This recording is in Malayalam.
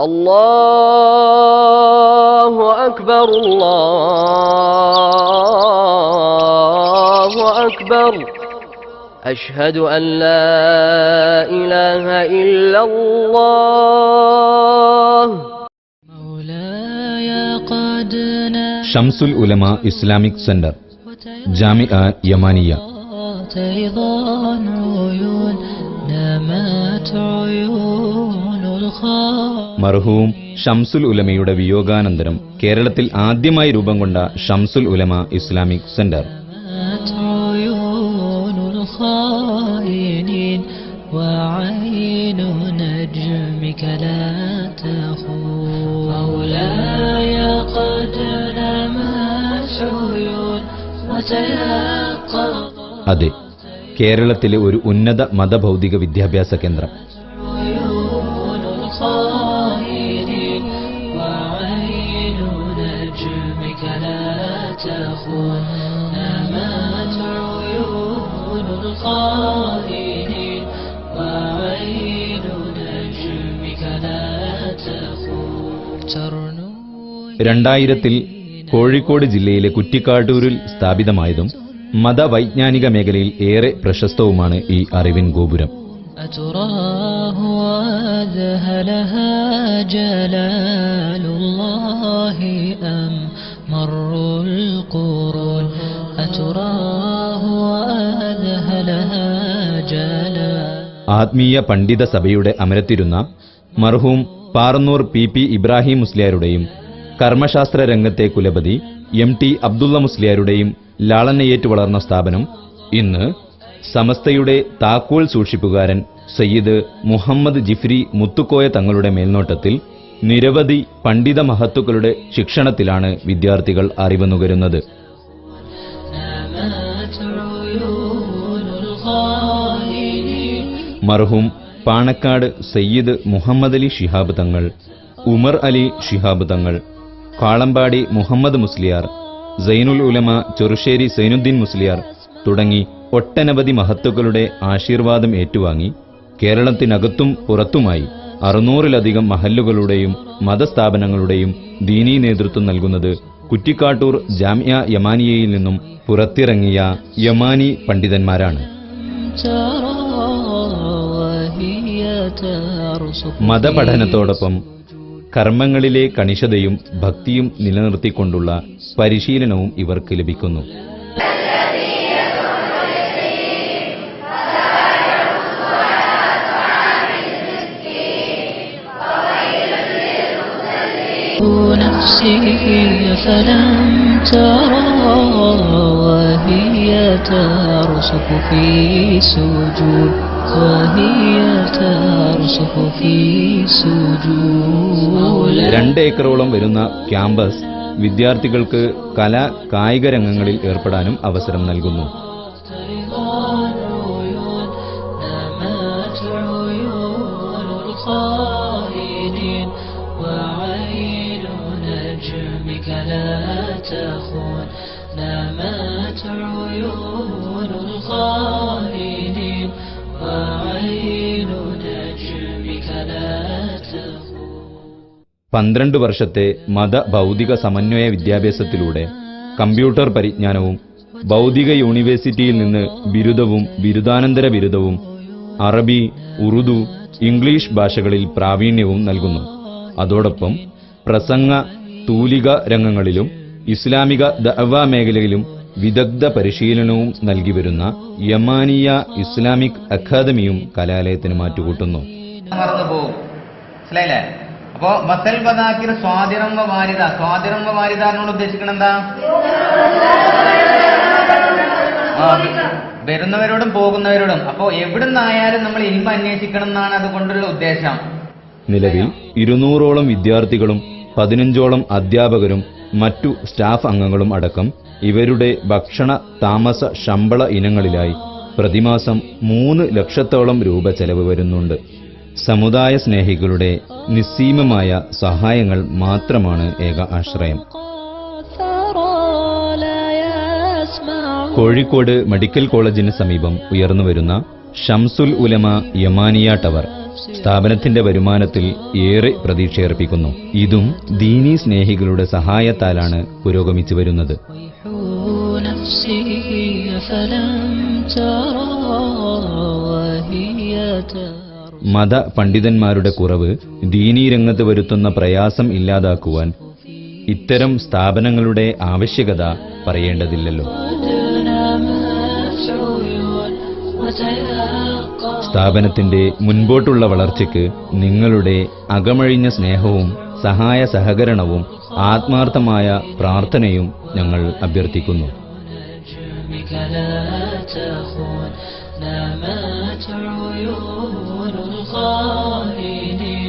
അല്ലാഹു അക്ബർ അല്ലാഹു അക്ബർ അഷ്ഹദു അൻ ലാ ഇലാഹ ഇല്ലല്ലാഹ്. ഷംസുൽ ഉലമ ഇസ്ലാമിക് സെന്റർ, ജാമിഅ യമാനിയ. മർഹൂം ഷംസുൽ ഉലമയുടെ വിയോഗാനന്തരം കേരളത്തിൽ ആദ്യമായി രൂപം കൊണ്ട ഷംസുൽ ഉലമ ഇസ്ലാമിക് സെന്റർ. അതെ, കേരളത്തിലെ ഒരു ഉന്നത മതഭൗതിക വിദ്യാഭ്യാസ കേന്ദ്രം. രണ്ടായിരത്തിൽ കോഴിക്കോട് ജില്ലയിലെ കുറ്റിക്കാട്ടൂരിൽ സ്ഥാപിതമായതും മതവൈജ്ഞാനിക മേഖലയിൽ ഏറെ പ്രശസ്തവുമാണ് ഈ അറിവിൻ ഗോപുരം. ആത്മീയ പണ്ഡിത സഭയുടെ അമരത്തിരുന്ന മർഹൂം പാറന്നൂർ പി ഇബ്രാഹിം മുസ്ലിയാരുടെയും കർമ്മശാസ്ത്ര രംഗത്തെ കുലപതി MT അബ്ദുള്ള മുസ്ലിയാരുടെയും ലാളനയേറ്റു വളർന്ന സ്ഥാപനം ഇന്ന് സമസ്തയുടെ താക്കോൽ സൂക്ഷിപ്പുകാരൻ സയ്യിദ് മുഹമ്മദ് ജിഫ്രി മുത്തുക്കോയ തങ്ങളുടെ മേൽനോട്ടത്തിൽ നിരവധി പണ്ഡിത മഹത്തുക്കളുടെ ശിക്ഷണത്തിലാണ് വിദ്യാർത്ഥികൾ അറിവ് നുകരുന്നത്. മർഹൂം പാണക്കാട് സയ്യിദ് മുഹമ്മദ് അലി ശിഹാബ് തങ്ങൾ, ഉമർ അലി ശിഹാബ് തങ്ങൾ, കാളമ്പാടി മുഹമ്മദ് മുസ്ലിയാർ, സൈനുൽ ഉലമ ചെറുശ്ശേരി സൈനുദ്ദീൻ മുസ്ലിയാർ തുടങ്ങി ഒട്ടനവധി മഹത്തുക്കളുടെ ആശീർവാദം ഏറ്റുവാങ്ങി കേരളത്തിനകത്തും പുറത്തുമായി 600-ലധികം മഹല്ലുകളുടെയും മതസ്ഥാപനങ്ങളുടെയും ദീനീ നേതൃത്വം നൽകുന്നത് കുറ്റിക്കാട്ടൂർ ജാമിഅ യമാനിയയിൽ നിന്നും പുറത്തിറങ്ങിയ യമാനി പണ്ഡിതന്മാരാണ്. മതപഠനത്തോടൊപ്പം കർമ്മങ്ങളിലെ കണിശതയും ഭക്തിയും നിലനിർത്തിക്കൊണ്ടുള്ള പരിശീലനവും ഇവർക്ക് ലഭിക്കുന്നു. രണ്ടേക്കറോളം വരുന്ന ക്യാമ്പസ് വിദ്യാർത്ഥികൾക്ക് കലാ കായിക രംഗങ്ങളിൽ ഏർപ്പെടാനും അവസരം നൽകുന്നു. نامت عيون الخائنين وعين نجمك لا تخون. 12 വർഷത്തെ മതഭൗതിക സമന്വയ വിദ്യാഭ്യാസത്തിലൂടെ കമ്പ്യൂട്ടർ പരിജ്ഞാനവും ഭൗതിക യൂണിവേഴ്സിറ്റിയിൽ നിന്ന് ബിരുദവും ബിരുദാനന്തര ബിരുദവും അറബി, ഉറുദു, ഇംഗ്ലീഷ് ഭാഷകളിൽ പ്രാവീണ്യവും നൽകുന്നു. അതോടൊപ്പം പ്രസംഗ, തൂലിക രംഗങ്ങളിലും ഇസ്ലാമിക ദഅ്വ മേഖലയിലും വിദഗ്ധ പരിശീലനവും നൽകി വരുന്ന യമാനിയ ഇസ്ലാമിക് അക്കാദമിയും കലാലയത്തിന് മാറ്റുകൂട്ടുന്നു. അപ്പോ മസൽ ബദാക്കിർ സ്വാതിറം വാരിദ, സ്വാതിറം വാരിദാറിനോട് ഉദ്ദേശിക്കണം എന്താ? വരുന്നവരോടും പോകുന്നവരോടും. അപ്പോ എവിടുന്നായാലും നമ്മൾ ഇൽമ അന്വേഷിക്കണം എന്നാണ് അതുകൊണ്ടുള്ള ഉദ്ദേശം. നിലവിൽ 200ഓളം വിദ്യാർത്ഥികളും 15ഓളം അധ്യാപകരും മറ്റു സ്റ്റാഫ് അംഗങ്ങളും അടക്കം ഇവരുടെ ഭക്ഷണ, താമസ, ശമ്പള ഇനങ്ങളിലായി പ്രതിമാസം 3 ലക്ഷത്തോളം രൂപ ചെലവ് വരുന്നുണ്ട്. സമുദായ സ്നേഹികളുടെ നിസ്സീമമായ സഹായങ്ങൾ മാത്രമാണ് ഏക ആശ്രയം. കോഴിക്കോട് മെഡിക്കൽ കോളേജിന് സമീപം ഉയർന്നുവരുന്ന ഷംസുൽ ഉലമ യമാനിയ ടവർ സ്ഥാപനത്തിന്റെ വരുമാനത്തിൽ ഏറെ പ്രതീക്ഷയർപ്പിക്കുന്നു. ഇതും ദീനീ സ്നേഹികളുടെ സഹായത്താലാണ് പുരോഗമിച്ചു വരുന്നത്. نفسي فلم ترى وهي മത പണ്ഡിതന്മാരുടെ കുറവ് ദീനീ രംഗത്ത് വരുത്തുന്ന പ്രയാസം ഇല്ലാതാക്കുവാൻ ഇത്തരം സ്ഥാപനങ്ങളുടെ ആവശ്യകത പറയേണ്ടതില്ലല്ലോ. സ്ഥാപനത്തിന്റെ മുൻപോട്ടുള്ള വളർച്ചയ്ക്ക് നിങ്ങളുടെ അകമഴിഞ്ഞ സ്നേഹവും സഹായ സഹകരണവും ആത്മാർത്ഥമായ പ്രാർത്ഥനയും ഞങ്ങൾ അഭ്യർത്ഥിക്കുന്നു. نامت عيون الخائنين